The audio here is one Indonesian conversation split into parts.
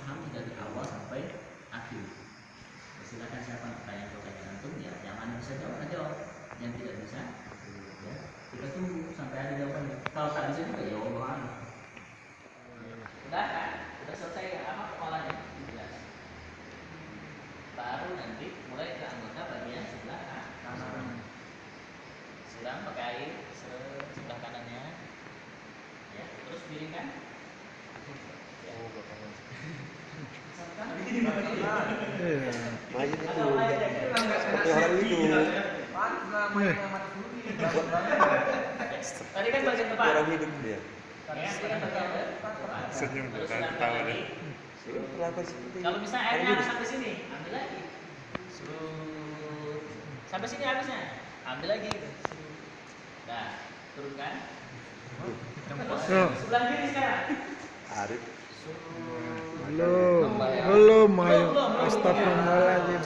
pahami dari awal sampai akhir. Silakan siapa yang bertanya kepada antum, ya yang mana bisa jawab jawab, yang tidak bisa ya kita tunggu sampai ada jawabannya. Kalau tak bisa juga ya Allah. Udah kan? Udah selesai apa kepalanya? Jelas. Baru nanti mulai ke anggota bagian sebelah kanan. Siram pakai air sebelah kanannya. Ya, terus miringkan. Ya. Main itu seperti orang itu. Tadi kan bagian depan. Orang hidup dia. Senyum bukan ketawa deh. Kalau misalnya airnya harus sampai sini, ambil lagi. Sampai sini habisnya, ambil lagi. Nah, turunkan. Sebelah kiri sekarang. Arif. Belum, ayo. Astagfirullahaladzim.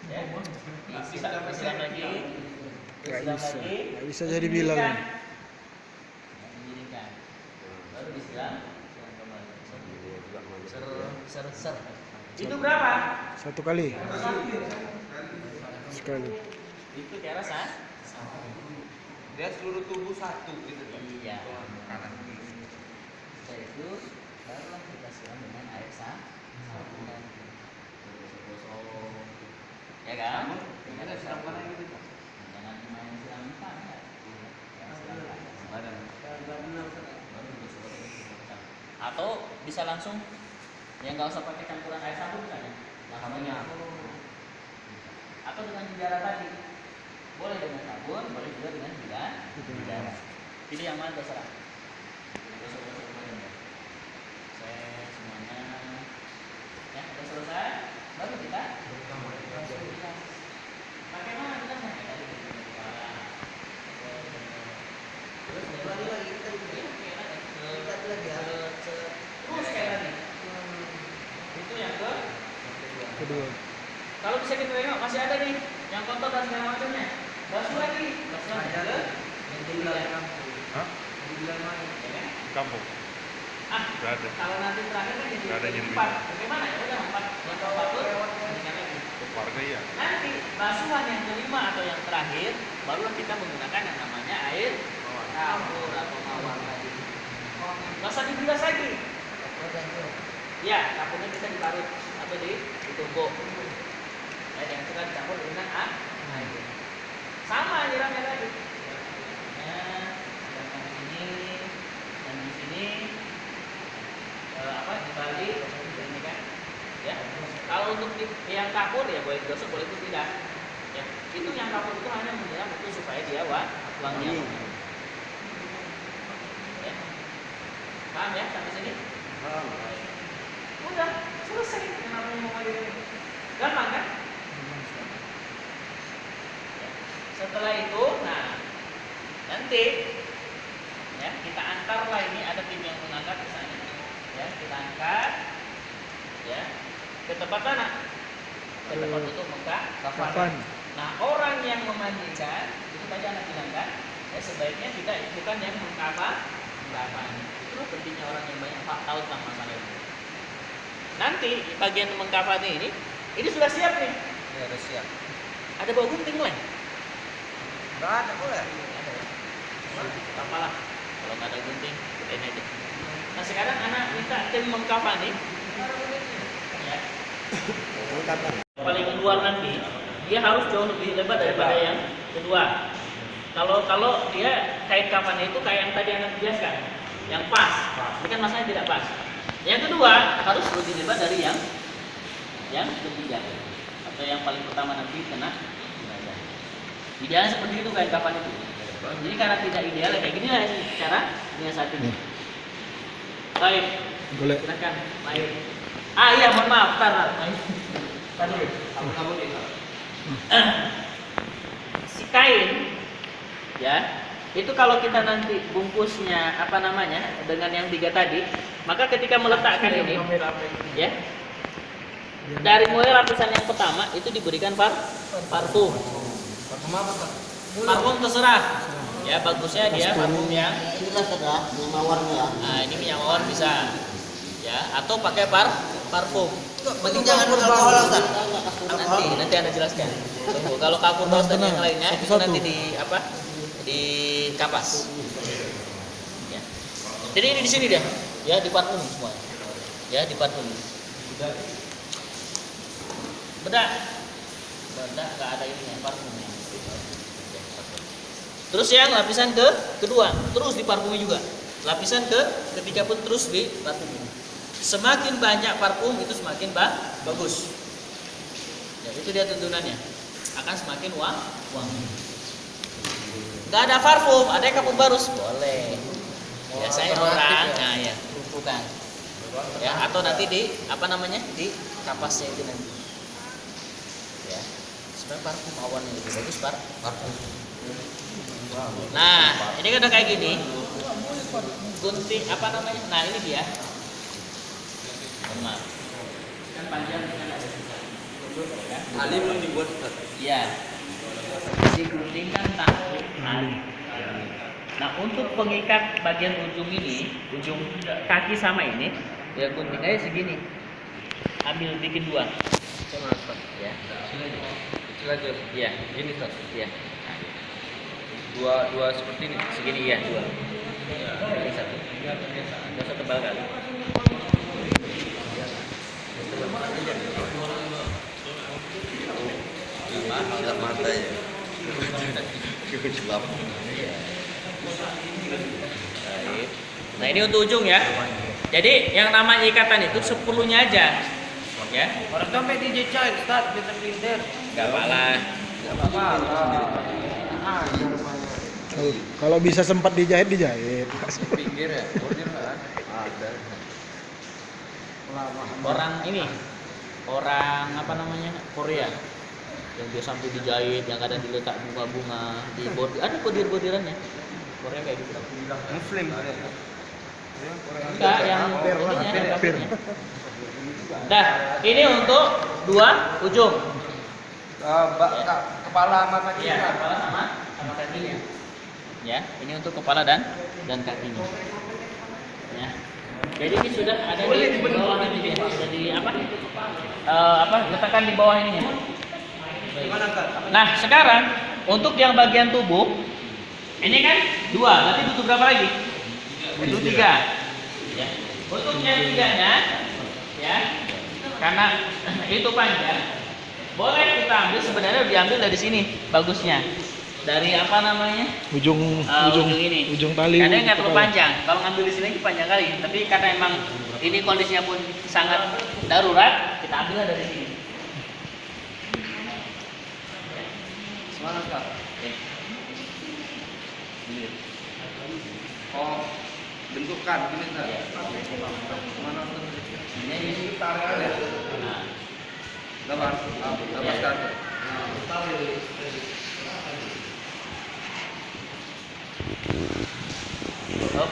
Ya, bisa siram lagi. Nggak bisa jadi Bilal ini. Didirikan. Baru disiram. Ser. Itu berapa? Satu kali. Sekali. Itu cara sah. Dia seluruh tubuh satu gitu. Iya. Setelah itu barulah kita siram dengan air sabun. Gosok. Ya kan? Ada siram mana gitu. Jangan main siram muka ya. Badan. Atau bisa langsung ya nggak usah pakai campuran air sabun misalnya. Langsungnya. Atau dengan penjara tadi. Boleh dengan sabun, boleh juga dengan penjara. Pilih yang mana terserah. Gosok-gosok badannya. Saya semuanya. Ya, sudah selesai. Baru kita pakai mana kita pakai tadi. Terus sekali lagi kita terus sekali lagi. Itu yang Kedua. kalau bisa kita tengok masih ada nih yang kotor dan segala macamnya. Basuh lagi ke yang dibilang. Hah? Ya kan? Kampung. Gak ada. Kalau nanti terakhir kan Gak ada jadi yang 4. Bagaimana? Ya udah 4 yang keempat tuh berikan lagi. Warga ya. Nanti basuhan yang kelima atau yang terakhir barulah kita menggunakan yang namanya air kapur atau mawar tadi. Nggak usah dibilas lagi. Ya, kapurnya bisa diparut atau ditumbuk. Ya, yang suka dicampur dengan air. Sama nyiramnya tadi. Nah, sedangkan di sini dan di sini dibalik ini kan. Ya. Kalau untuk yang kapur ya boleh digosok, boleh itu tidak. Ya. Itu yang kapur itu hanya menyiram itu supaya dia wangi. Ya. Paham ya sampai sini? Paham. Udah selesai. Kenapa mau ngomong ini? Gampang kan? Ya. Setelah itu, nah nanti ya kita antarlah ini ada tim yang mengangkat misalnya. Ya kita angkat, ya ke tempat mana? Ke tempat tutup muka kafan. Nah orang yang memandikan itu tadi anak bilang kan, ya sebaiknya kita ikutan yang mengkafan. Itu pentingnya orang yang banyak tahu tentang masalah itu. Nanti bagian mengkafan ini sudah siap nih. Ya, udah siap. Ada bau gunting lah. Enggak ada boleh. Apalah kalau nggak ada gunting ini aja. Nah sekarang anak minta tim mengkafan nih. Ya. Paling luar nanti dia harus jauh lebih lebar daripada yang kedua. Kalau dia kain kafannya itu kayak yang tadi anak jelaskan, yang pas. Ini kan masanya tidak pas. Yang kedua harus lebih lebar dari yang ketiga atau yang paling pertama nanti kena jenazah. Idealnya seperti itu kain kafan itu. Jadi karena tidak ideal kayak gini lah cara menyiasatinya. Baik. Boleh. Silakan, Mahir. Iya, mohon maaf, tadi. Kamu si kain, ya, itu kalau kita nanti bungkusnya apa namanya dengan yang 3 tadi, maka ketika meletakkan ini, ya, dari mulai lapisan yang pertama itu diberikan parfum. Parfum terserah. Ya bagusnya dia parfum yang Ini sudah yang mawarnya. nah ini minyak mawar bisa. Ya, atau pakai parfum. Berarti jangan alkohol Ustaz. Nanti Anda jelaskan. Tunggu, kalau kapur kaos dan yang lainnya itu Satu-satu. nanti di apa? Di kapas. Ya. Jadi ini di sini dia. Ya, di parfum semua. Ya, di parfum. Bedak nggak ada ininya, parfumnya. Terus yang lapisan kedua, terus di parfumnya juga. Lapisan ketiga pun terus di parfum. Semakin banyak parfum itu semakin bagus. Ya, itu dia tuntunannya. Akan semakin wangi. Nggak ada parfum, ada kapur barus boleh. Ya, saya orang, nah ya, bukan. Ya, atau nanti di apa namanya di kapasnya itu nanti. Ya, sebenarnya parfum awannya lebih bagus parfum. Nah, ini kan udah kayak gini. Gunting apa namanya? Nah, ini dia. Maaf. Kan panjang kan ada sisa. Ya. Ali belum dibuat Ustaz. Iya. Diguntingkan tahu tali. Nah, untuk pengikat bagian ujung ini, ujung kaki sama ini, ya gunting aja segini. Ambil bikin dua. Sama Ustaz. Ya. Kecil aja. Iya. Gini Ustaz. Iya. Dua seperti ini. Segini ya, dua. Ini satu. Nggak usah tebal kali. Silap mata ya. Gelap. Baik. Nah, ini untuk ujung ya. Jadi yang namanya ikatan itu 10-nya aja. Ya. Orang sampai dijejak Ustaz, bisa melintir. Enggak apa-apa. Enggak apa-apa. Kalau bisa sempat dijahit. Pinggir ya. Order lah. Ada. Orang ini, orang apa namanya, Korea yang dia sampai dijahit, yang kadang diletak bunga-bunga di bordir, ada bordir-bordirannya. Korea kayak gitu. Muslim ada. Enggak, yang ininya, yang Pir. kapurnya. Nah, ini untuk dua ujung. Kepala sama kaki. Iya, kepala sama kakinya. Ya, ini untuk kepala dan kakinya. Ya. Jadi ini sudah ada di bawah ini dia, sudah di apa? Letakkan di bawah ininya. Nah, sekarang untuk yang bagian tubuh ini kan dua, berarti butuh berapa lagi? Butuh tiga. Ya. Untuk yang tiganya, ya, karena itu panjang, boleh kita ambil sebenarnya diambil dari sini bagusnya. Dari apa namanya? Ujung ini. ujung tali. Kadang nggak terlalu kepala. panjang. Kalau ngambil di sini panjang kali. Tapi karena emang ini kondisinya pun sangat darurat, kita ambillah dari sini. Semangat Kak. Oke. Ini. Oh, bentukan gini Ustaz. Ya. Mana Ustaz? Ini di sini. Tarik aja. Nah, Lepaskan. oh,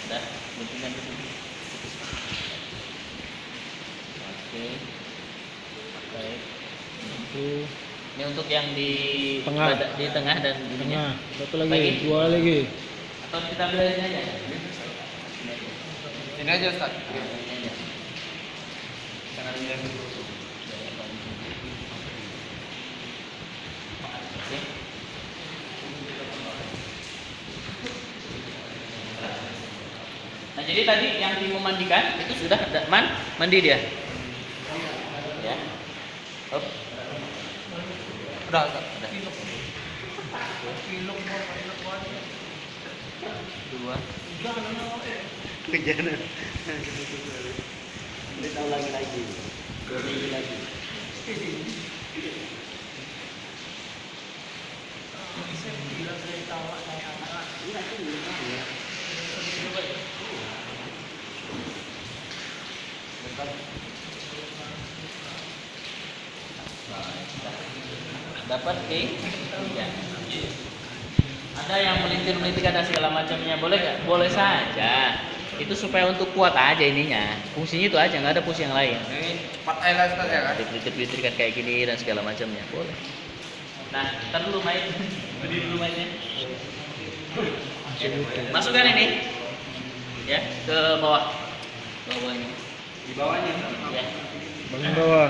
udah guntingan di sini. Oke. Baik. Itu Ini untuk yang di Tengah. di tengah dan ininya. tengah. Satu lagi, Lagi. dua lagi. Atau kita belajar aja. Ini aja Ustaz. Ini aja. Jangan lihat dulu. Oke. Nah, jadi tadi yang memandikan itu sudah mandi dia. Ya. Hop. Udah Ustaz. Udah. Dua. Kejana. Dia tahu lagi. Dua minggu lagi. Dapat ya. Ada yang melintir-melintir dan segala macamnya, boleh nggak? Boleh saja. Itu supaya untuk kuat aja ininya. Fungsinya itu aja, nggak ada fungsi yang lain. Ini cepat aja lah Ustaz ya kan. Dipelintir-pelintir kan kayak gini dan segala macamnya, boleh. Nah, ntar dulu main. Berdiri dulu mainnya. Ya. Masukkan ini ya ke bawah. Bawah ini. Di bawahnya. Ya. Bagian bawah.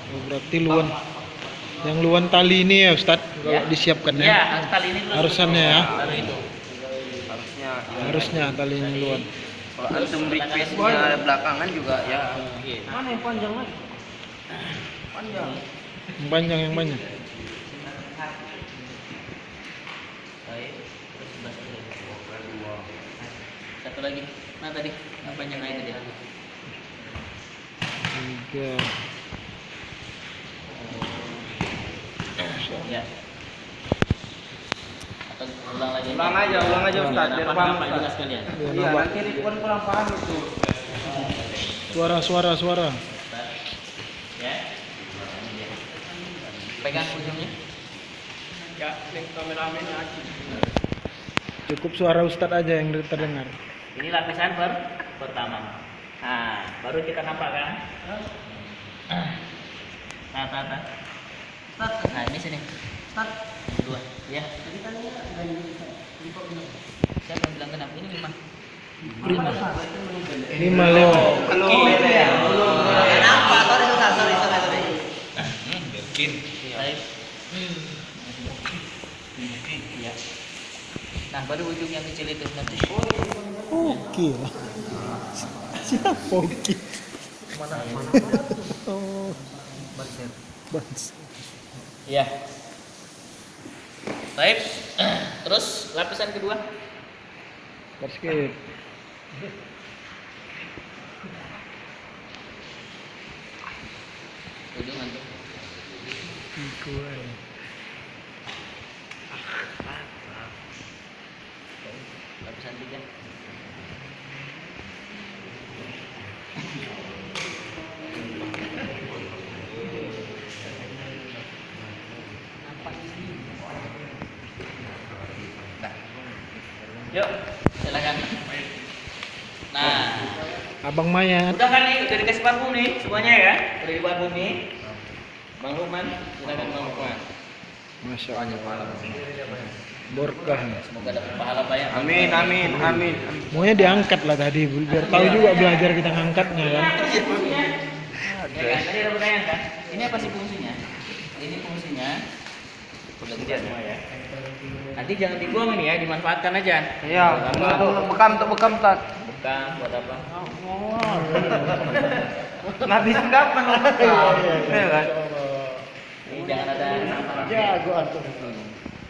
Oh, berarti luan. Yang luan tali ini ya Ustadz, kalau Ya. disiapkan Ya, ya. tali ini dulu. Harusannya ya. Baru itu. Harusnya. Harusnya tali ini luan. Kalau antum big piece-nya belakangan juga ya. Oke. Mana yang panjang lagi? Panjang. Yang panjang yang banyak. Baik. Terus sebelah sini. Satu lagi. Nah tadi yang panjang aja tadi. 3. Ya. Atau ulang lagi. Ulang aja Ustaz, biar paham Pak juga Ustaz. sekalian. Iya, nanti Ridwan kurang paham itu. Suara. Ya. Pegang ujungnya. Ya, link kameramennya aja. Cukup suara Ustadz aja yang terdengar. Ini lapisan pertama. Nah, baru kita nampakkan. Nah, ini sini. Dua. Ya. Siapa yang bilang genap? Ini 5. 5 lewat. Belum beda ya. Kenapa? Sorry. Baik. Ya. Nah, baru ujung yang kecil itu nanti. Oke. Siapa Oke? Oh. Bans. Ya. Baik. Terus lapisan kedua. Basket. Ujung nanti. Lapisan 3. Yuk, silakan. Nah, Abang Mayat. udah kan nih, udah dikasih parfum nih semuanya ya. Udah di parfum nih. Bang Lukman, silakan Bang Lukman. Masya Allah. Berkah. Semoga dapat pahala banyak. Amin. Semuanya diangkat lah tadi, biar tahu juga belajar kita ngangkatnya kan. Ya kan, tadi ada pertanyaan kan? Ini apa sih fungsinya? Ini fungsinya udah semua ya. Nanti jangan dibuang ini ya, dimanfaatkan aja. Iya, untuk bekam Ustaz. Bukan buat apa? Ngabisin kapan lo bekam? Iya kan? Ini jangan ada Jago antum.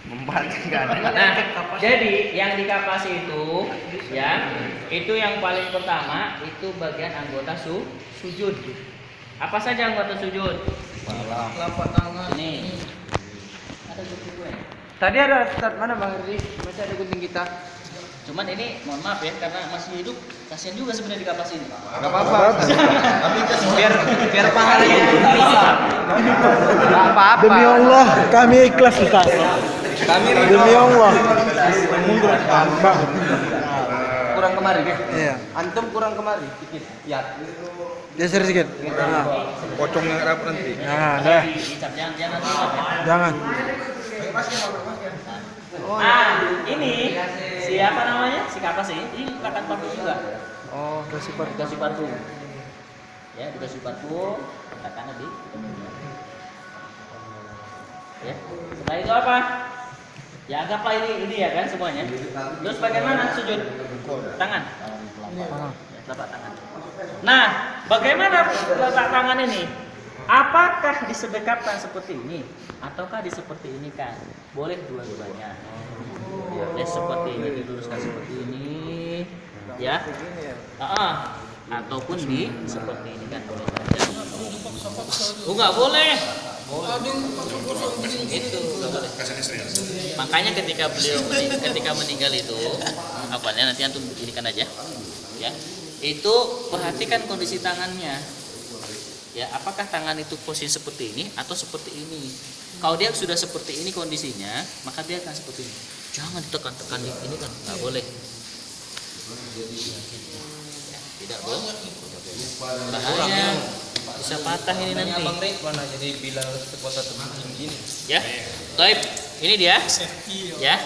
Membantu ada. Nah, jadi yang dikapas itu ya, itu yang paling pertama itu bagian anggota sujud. Apa saja anggota sujud? Telapak tangan. Ini. Ada gunting gue. Tadi ada Ustaz mana Bang Herdi? Masih ada gunting kita. Cuman ini mohon maaf ya karena masih hidup, kasihan juga sebenarnya dikapas ini. Enggak apa-apa. Tapi biar pahalanya bisa. Enggak apa-apa. Demi Allah, kami ikhlas Ustaz. Kami Demi Allah. kurang kemari. Iya. Antum kurang kemari dikit. Ya. Geser sedikit. Nah, Pocongnya nggak dapat nanti. nah dah. Dicap jangan dicap ya. Jangan. Ini siapa namanya? Si kapas ini akan parfum juga. Oh, kasih par. Dikasih parfum. Ya, dikasih parfum, katakanlah di. Ya. Setelah itu apa? Ya anggaplah ini ya kan semuanya. Terus bagaimana sujud? Tangan. Ah. Ya, telapak tangan. Nah, bagaimana telapak tangan ini? Apakah disedekapkan seperti ini ataukah seperti ini kan? Boleh dua-duanya. Ya, seperti ini diluruskan seperti ini, ya. Ataupun di seperti ini kan boleh saja. Oh, nggak boleh. Itu nggak boleh. Makanya ketika beliau ketika meninggal itu, apanya nanti antum inikan aja, ya. Itu perhatikan kondisi tangannya. Ya, apakah tangan itu posisi seperti ini atau seperti ini? Kalau dia sudah seperti ini kondisinya, maka dia akan seperti ini. Jangan ditekan-tekan ini kan nggak boleh. Ya, tidak boleh. Bahaya, bisa patah ini nanti. Bang Ridwan jadi bilang kekuatan begini. Ya, baik. Ini dia. Ya.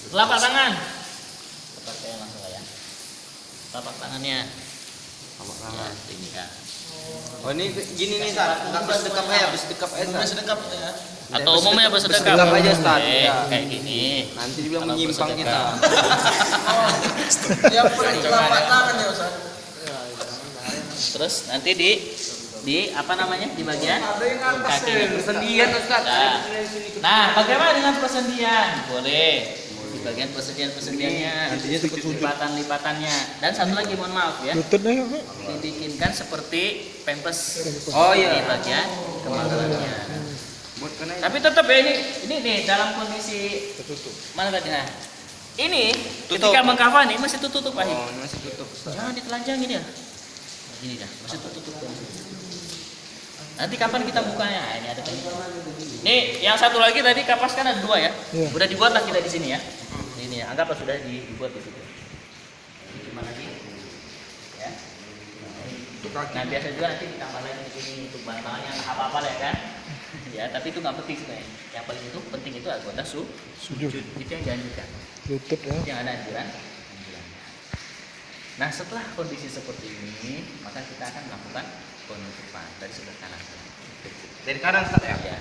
Telapak tangan. Telapak tangan langsung ya. Telapak tangannya. Ya, ini kan. Oh ini gini nih Ustaz, nggak bersedekap aja, bersedekap aja Ustaz. Sedekap ya. Atau umumnya bersedekap. Bersedekap aja, Ustaz. Oke, Ya. kayak gini. Nanti dibilang Kalau menyimpang kita. bersedekap. Yang penting telapak tangan ya Ustaz. Terus nanti di apa namanya? Di bagian kaki. Persendian Ustaz. Nah, bagaimana dengan persendian? Boleh. Di bagian persendian-persendiannya, Nantinya seperti sujud. lipatan-lipatannya. Dan satu lagi mohon maaf ya. Lututnya Pak. Dibikinkan seperti pempes Oh di iya. bagian kemaluannya. Buat kena Tapi tetap ya ini nih dalam kondisi mana tadi? Nah, ini Tutup. ketika mengkafani masih tutup Pak. Oh, ini masih tutup Ustaz. Jangan ditelanjangin ya. Gini dah, masih tutup. Nanti kapan kita bukanya? Nah, ini ada tadi. Nih, yang satu lagi tadi kapas kan ada 2 ya. Iya. Udah dibuatlah kita di sini ya. Ini anggaplah sudah dibuat di situ. Ini cuma lagi ya. Nah, biasa juga nanti ditambah lagi di sini untuk bantalannya apa-apa lah ya kan. Ya, tapi itu nggak penting sebenarnya. Yang paling itu penting itu anggota Sujud. itu yang dianjurkan. Lutut ya. Yang ada anjuran. Nah, setelah kondisi seperti ini, maka kita akan melakukan penutupan dari sebelah kanan. Dari kanan Ustaz ya. Ya.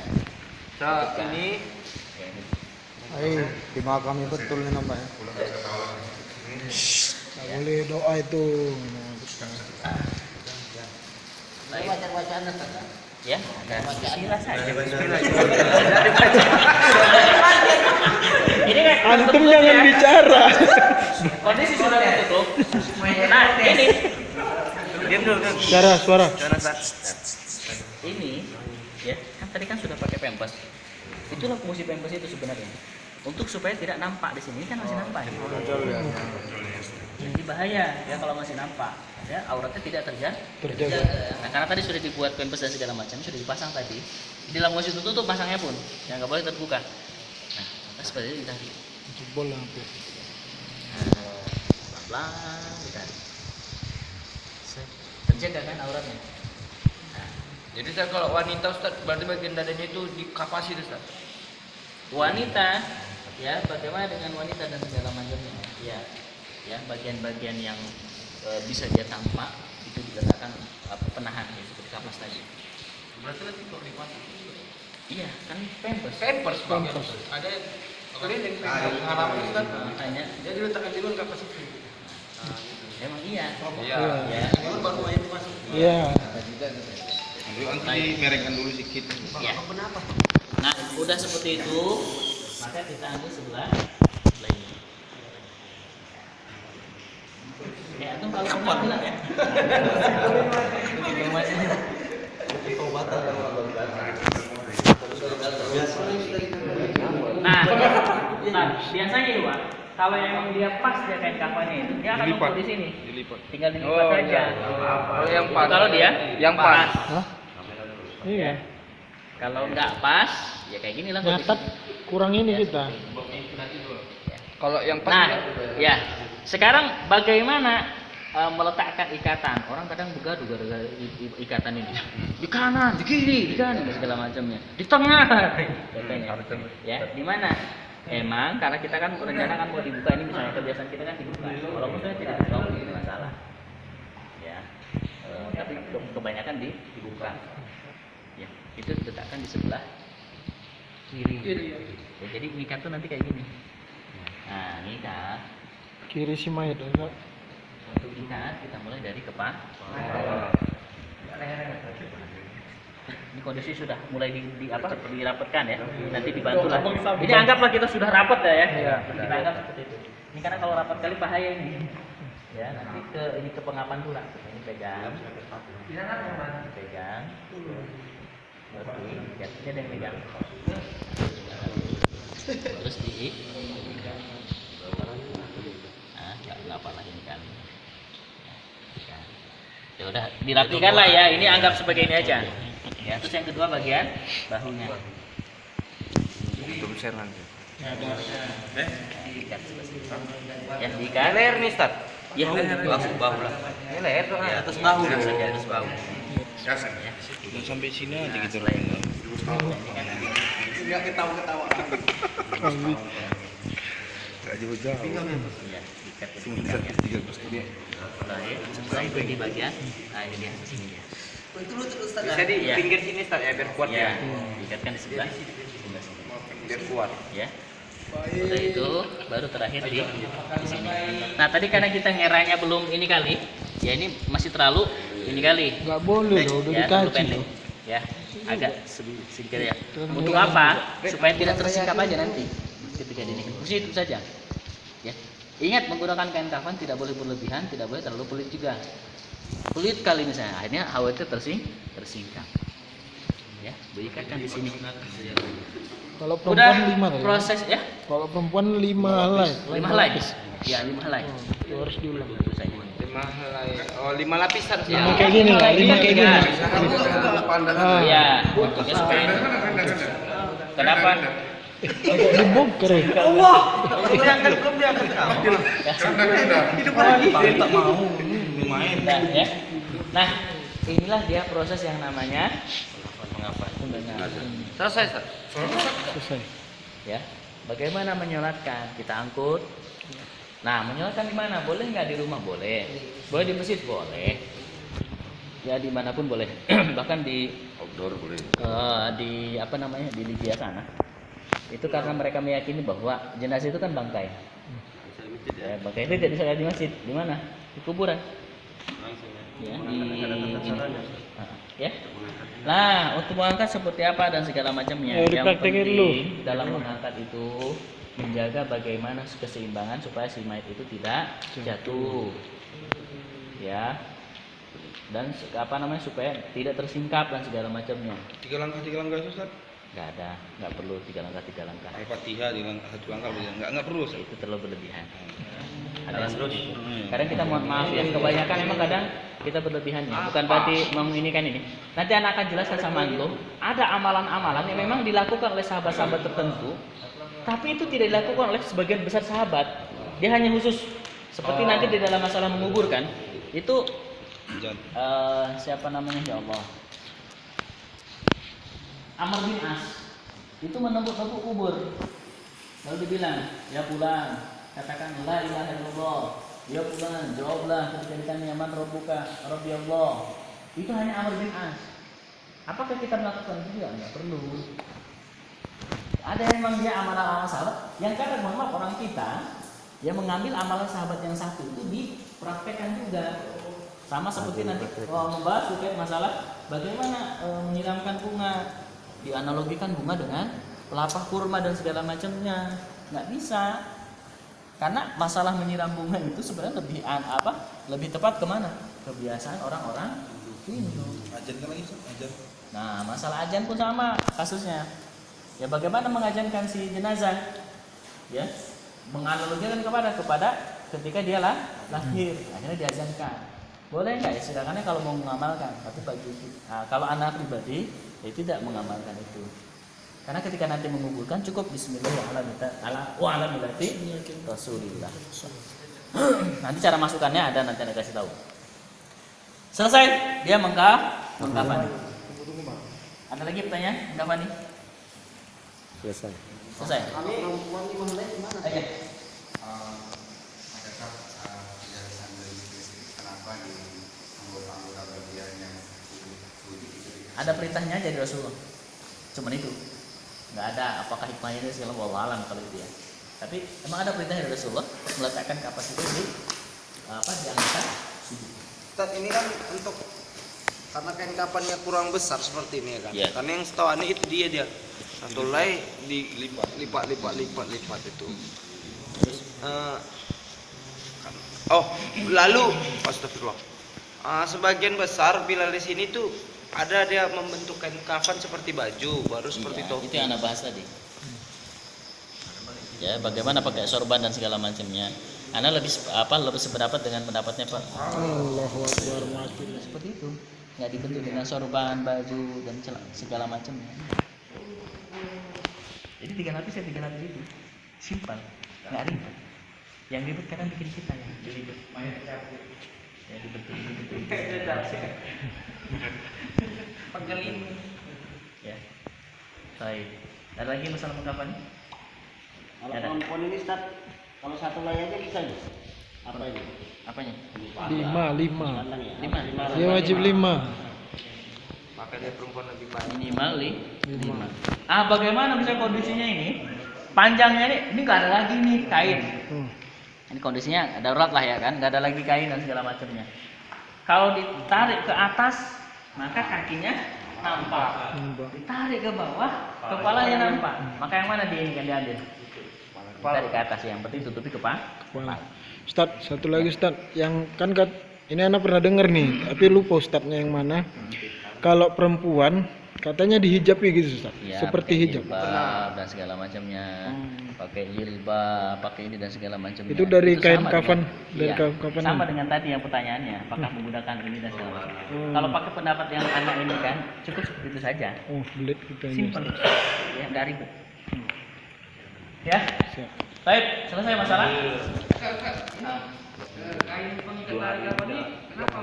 Ustaz, ini Ya, ini. Ayo, dimakami betul nih Pak ya. Nggak boleh doa itu. Baik. Ya, bismillah saja. Ini kan Antum tertutup jangan ya. bicara. Kondisi sudah tertutup. Nah, ini diam dulu. Suara. ini ya kan tadi kan sudah pakai pempes. Itulah fungsi pempes itu sebenarnya. Untuk supaya tidak nampak di sini. Ini kan masih nampak. Jadi bahaya ya kalau masih nampak. Ya, auratnya tidak Terjaga. Nah, karena tadi sudah dibuat pempes dan segala macam, sudah dipasang tadi. Di dalam kondisi tertutup pasangnya pun, yang nggak boleh terbuka. Nah, seperti itu ditarik. Jebol lah hampir. Pelan-pelan ditarik. Terjaga kan auratnya. Nah, Jadi Ustaz kalau wanita Ustaz berarti bagian dadanya itu dikapasi Ustaz. wanita, ya bagaimana dengan wanita dan segala macamnya? Ya bagian-bagian yang bisa dia tampak itu diletakkan penahan ya, seperti kapas tadi. Berarti nanti kalau dipasang. Iya, kan pempes. Pampers ada yang kalian yang harap itu kan. Makanya Dia diletakkan di luar kapas itu. emang iya. Iya. Ya. Itu baru aja masuk. Iya. Nanti merengkan dulu sedikit. Ya. Nah, udah seperti itu, maka kita ambil sebelah ini. Ya, itu kalau mau bilang ya. Nah, biasanya itu Pak, kalau emang dia pas dia kain kafannya itu, dia akan Dilipat. numpuk di sini. Dilipat. Tinggal dilipat saja. Kalau yang pas. Kalau dia yang pas. Hah? Iya. Kalau nggak pas, ya kayak gini lah. Nyatat kurang ini kita. Kalau yang pas. Nah, ya. Sekarang bagaimana meletakkan ikatan? Orang kadang begaduh gara-gara ikatan ini. Di kanan, di kiri, di kanan, segala macamnya. Di tengah, katanya. Ya, di mana? Emang karena kita kan rencana kan mau dibuka ini misalnya kebiasaan kita kan dibuka. Walaupun saya tidak tahu itu masalah. Ya, tapi kebanyakan dibuka. Ya, itu diletakkan di sebelah kiri. Ya, jadi ngikat tuh nanti kayak gini. Nah, ngikat. Kiri si mayat enggak? Untuk ikat kita mulai dari kepala. Ini kondisi sudah mulai dirapatkan ya. Nanti dibantu lah. Ini anggaplah kita sudah rapat ya. Kita anggap seperti itu. Ini karena kalau rapat kali bahaya ini. Ya, nanti ini ke pengapan pula. Ini pegang. Pegang. Oke, jatuhnya ada yang pegang. Terus di nggak apa lah ini kan. Ya udah dirapikan lah ya. Ini anggap sebagai ini aja. Ya, terus yang kedua bagian bahunya. Itu besar nanti. Diikat sebelah sini. Ya, diikat. Leher nih Ustaz. Ya, Bahu lah. Ini leher tuh atas bahu. atas bahu. Udah sampai sini aja kita Setelah itu. Enggak ketawa-ketawa. Gak jauh-jauh. Ya. ikat ke sini kan, ya. Terakhir, setelah itu di bagian, nah ini dia, sini dia. Bisa di Iya. pinggir sini Ustaz ya biar kuat Ya, ya. diikatkan di sebelah sini. Biar kuat. Ya. Udah itu baru terakhir di sini. Nah tadi karena kita ngeranya belum ini kali, ya ini masih terlalu ini kali. Nggak boleh loh, udah Ya, terlalu dikaji pendek. loh. Ya, agak sedikit ya. Untuk apa? Supaya tidak tersingkap aja nanti ketika ini. Fungsi itu saja. Ya. Ingat menggunakan kain kafan tidak boleh berlebihan, tidak boleh terlalu pelit juga. Pelit kali misalnya, akhirnya hawa itu tersingkap. Ya, diikatkan di sini. Kalau Udah perempuan 5 kali. proses ya. Kalau perempuan 5 helai. 5 helai. Ya, 5 helai. Itu harus diulang. Itu saja. 5 helai. Oh, 5 lapisan. Ya. Lima kayak gini lah, 5 kayak gini. Ah, Iya, bentuknya seperti itu. Kenapa? agak dibongkar ya. Nah, ya. Nah, inilah dia proses yang namanya penggalan. Selesai, Ustaz. Selesai. Ya, bagaimana menyolatkan? Kita angkut. Nah, menyolatkan di mana? Boleh nggak di rumah? Boleh. Boleh di masjid? Boleh. Ya, dimanapun boleh. Bahkan di Outdoor boleh. di apa namanya di Libya sana. Itu karena mereka meyakini bahwa jenazah itu kan bangkai. Ya, bangkai itu tidak bisa di masjid. Di mana? Di kuburan. Ya, di ini. Ya. Nah, untuk mengangkat seperti apa dan segala macamnya. Ya, Yang dipraktekin penting dulu. dalam mengangkat itu menjaga bagaimana keseimbangan supaya si mayat itu tidak jatuh. Ya. Dan apa namanya supaya tidak tersingkap dan segala macamnya. 3 langkah Ustaz. Nggak ada, nggak perlu 3 langkah 3 langkah. Al-Fatihah di langkah 1 langkah enggak perlu Ustaz. Itu terlalu berlebihan. Ada yang seperti itu. Kadang kita mohon maaf ya, kebanyakan emang kadang kita berlebihannya. Bukan berarti menginikan ini. Nanti anak akan jelaskan sama antum. Ada amalan-amalan yang memang dilakukan oleh sahabat-sahabat tertentu, tapi itu tidak dilakukan oleh sebagian besar sahabat. Dia hanya khusus seperti nanti di dalam masalah menguburkan itu siapa namanya ya Allah. Amr bin As itu menembuk-nembuk kubur. Lalu dibilang, ya pulang, katakan la ilaha illallah. Ya pulang, jawablah ketika ditanya man rabbuka, rabbi Allah. Itu hanya Amr bin As. Apakah kita melakukan itu? Enggak perlu. Ada yang memang dia amalan-amalan sahabat yang kadang mohon maaf orang kita yang mengambil amalan sahabat yang satu itu dipraktekkan juga. Sama seperti nanti membahas terkait masalah bagaimana menyiramkan bunga. Dianalogikan bunga dengan pelepah kurma dan segala macamnya. Nggak bisa. Karena masalah menyiram bunga itu sebenarnya lebih tepat kemana? Kebiasaan orang-orang Hindu. Ajan kan lagi Ustaz, ajan. Nah, masalah ajan pun sama kasusnya. Ya bagaimana mengajankan si jenazah? Ya, menganalogikan kepada ketika dia lahir, akhirnya diajankan. Boleh nggak ya? Sedangkan kalau mau mengamalkan, tapi kalau anak pribadi, ya tidak mengamalkan itu. Karena ketika nanti menguburkan cukup Bismillahirrahmanirrahim Rasulillah. Nanti cara masukannya ada, nanti Anda kasih tahu. Selesai dia mengkafani. Ada lagi pertanyaan? Mengkafani? Selesai. Oke. Ada perintahnya dari Rasulullah. Cuman itu. Nggak ada apakah hikmahnya itu segala wallahu alam kalau itu ya. Tapi emang ada perintah dari Rasulullah meletakkan kapas itu di angkatan sujud. Ustaz, ini kan untuk karena kain kafannya kurang besar seperti ini ya kan. Iya. Karena yang setahu aneh itu dia satu helai lipat itu. Lalu astagfirullah. Sebagian besar bila di sini tuh ada dia membentuk kain kafan seperti baju, baru seperti Iya, topi. itu yang Anda bahas tadi. Ya, bagaimana pakai sorban dan segala macamnya. Anda lebih sependapat dengan pendapatnya Pak. Allahu Akbar mati. Seperti itu. Nggak dibentuk dengan sorban, baju dan segala macamnya. Jadi 3 lapis itu simpel, nggak ribet. Yang ribet kadang bikin kita ya, ribet. Ya dibentuk. Penggelin. Ya. Baik. Ada lagi masalah mengkapan? Kalau perempuan ini Ustaz, kalau satu helai aja bisa ya? Apa itu? Apanya? 5. 5. Dia wajib 5. Maka dia perempuan lebih banyak. Minimal 5. Bagaimana bisa kondisinya ini? Panjangnya ini nggak ada lagi nih kain. Ini kondisinya darurat lah ya kan, nggak ada lagi kain dan segala macamnya. Kalau ditarik ke atas, maka kakinya nampak. Ditarik ke bawah, kepalanya nampak. Maka yang mana dia ini kan diambil? Ditarik ke atas, yang penting tutupi kepala. Ustad, satu lagi Ustad, yang kan ini anak pernah dengar nih, tapi lupa Ustadnya yang mana. Kalau perempuan katanya dihijabi gitu Ustad, Ya, seperti pakai hijab. jilbab dan segala macamnya. Pakai jilbab, pakai ini dan segala macamnya. Itu dari kain sama kafan, dengan- dari iya, kafan. sama dengan tadi yang pertanyaannya, apakah menggunakan ini dan segala macam. Kalau pakai pendapat yang anak ini kan cukup itu saja. Oh, belit gitu aja. Simpel. Ya, nggak ribet. Ya. Siap. Baik, selesai masalah. Kain pengikat tali kafan ini kenapa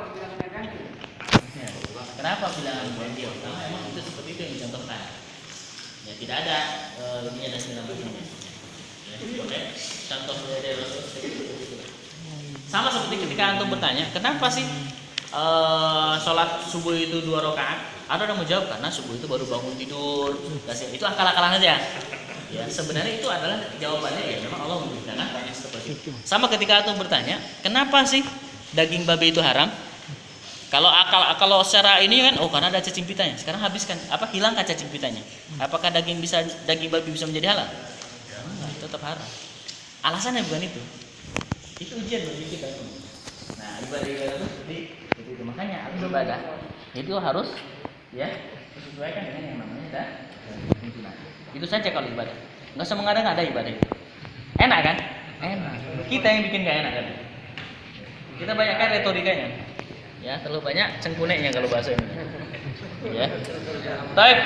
bilangan ganjil? Karena emang itu seperti itu yang dicontohkan. Ya tidak ada ininya dan segala macamnya. Ya, oke. Contoh dari Rasul seperti itu. Sama seperti ketika antum bertanya, kenapa sih sholat subuh itu 2 rakaat? Ada yang menjawab karena subuh itu baru bangun tidur. Itu akal-akalan aja. Ya, sebenarnya itu adalah jawabannya ya memang Allah memberitakan seperti itu. Sama ketika antum bertanya, kenapa sih daging babi itu haram? Kalau secara ini kan, karena ada cacing pitanya. Sekarang habiskan, hilangkan cacing pitanya. Apakah daging babi bisa menjadi halal? Enggak, tetap haram. Alasannya bukan itu. Itu ujian bagi kita. Nah, ibadah itu seperti itu. Makanya ibadah itu harus ya disesuaikan dengan yang namanya tuntunan. Itu saja kalau ibadah. Enggak usah mengada-ngada ibadah itu. Enak kan? Enak. Kita yang bikin gak enak kan? Kita banyak kan retorikanya. Ya, terlalu banyak cengkuneknya kalau bahasa ini. Ya. Baik.